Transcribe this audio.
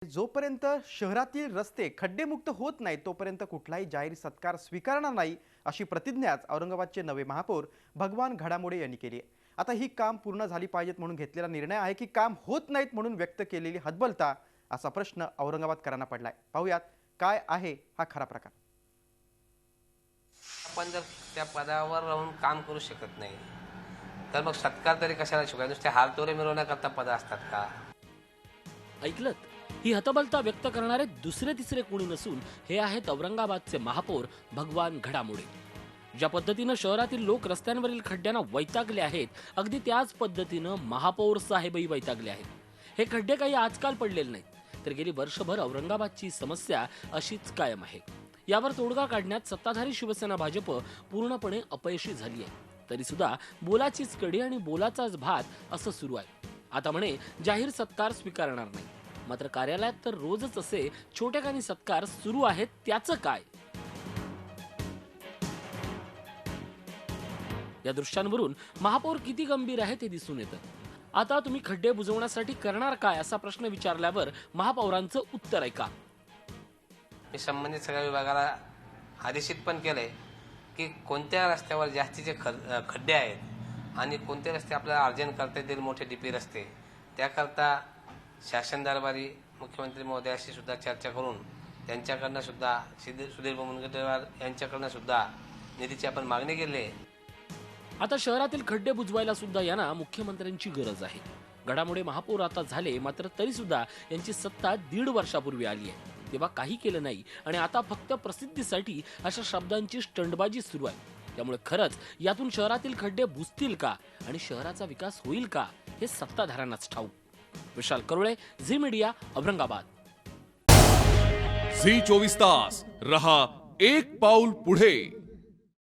जोपर्यंत शहरातील रस्ते खड्डेमुक्त होत नाहीत तोपर्यंत कुठलाही जाहीर सत्कार स्वीकारणार नाही अशी प्रतिज्ञाच औरंगाबादचे नवे महापौर भगवान घडामोडे यांनी केली आहे। आता ही काम पूर्ण झाली पाहिजेत म्हणून घेतलेला निर्णय आहे की काम होत नाहीत म्हणून व्यक्त केलेली हतबलता असा प्रश्न औरंगाबादकरांना पडलाय। पाहूयात काय आहे हा खरा प्रकार। आपण जर त्या पदावर राहून काम करू शकत नाही तर मग सत्कार तरी कशाला शिकाय? नुसते हारतोरे मिरवण्याकरता पद असतात का? ऐकलत, ही हतबलता व्यक्त करणारे दुसरे तिसरे कोणी नसून हे आहेत औरंगाबादचे महापौर भगवान घडामोडे। ज्या पद्धतीनं शहरातील लोक रस्त्यांवरील खड्ड्यांना वैतागले आहेत, अगदी त्याच पद्धतीनं महापौर साहेबही वैतागले आहेत। हे खड्डे काही आजकाल पडलेले नाहीत, तर गेली वर्षभर औरंगाबादची समस्या अशीच कायम आहे। यावर तोडगा काढण्यात सत्ताधारी शिवसेना भाजप पूर्णपणे अपयशी झाली आहे। तरी सुद्धा बोलाचीच कडी आणि बोलाचाच भात असं सुरू आहे। आता म्हणे जाहीर सत्कार स्वीकारणार नाही, मात्र कार्यालयात तर रोजच असे छोटेखानी सत्कार सुरू आहेत, त्याचं काय? या दृश्यांवरून महापौर किती गंभीर आहेत हे दिसून येतं। आता तुम्ही खड्डे बुजवण्यासाठी करणार काय असा प्रश्न विचारल्यावर महापौरांचं उत्तर ऐका। मी संबंधित सगळ्या विभागाला आदेशित पण केलंय की कोणत्या रस्त्यावर जास्तीचे खड्डे आहेत आणि कोणते रस्ते आपल्याला अर्जंट करता येतील, मोठे डीपी रस्ते, त्याकरता शासन दरबारी मुख्यमंत्री महोदयाशी सुद्धा चर्चा करून त्यांच्याकडनं सुद्धा सुधीर मुनगंटीवार यांच्याकडनं सुद्धा निधीची आपण मागणी केली आहे। आता शहरातील खड्डे बुजवायला सुद्धा यांना मुख्यमंत्र्यांची गरज आहे। घडामोडे महापौर आता झाले, मात्र तरी सुद्धा यांची सत्ता 1.5 वर्षापूर्वी आली आहे, तेव्हा काही केलं नाही आणि आता फक्त प्रसिद्धीसाठी अशा शब्दांची स्टंटबाजी सुरू आहे। त्यामुळे खरंच यातून शहरातील खड्डे बुजतील का आणि शहराचा विकास होईल का हे सत्ताधाऱ्यांनाच ठाऊक। विशाल करुळे, झी मीडिया, औरंगाबाद। झी 24 तास रहा एक पाऊल पुढे।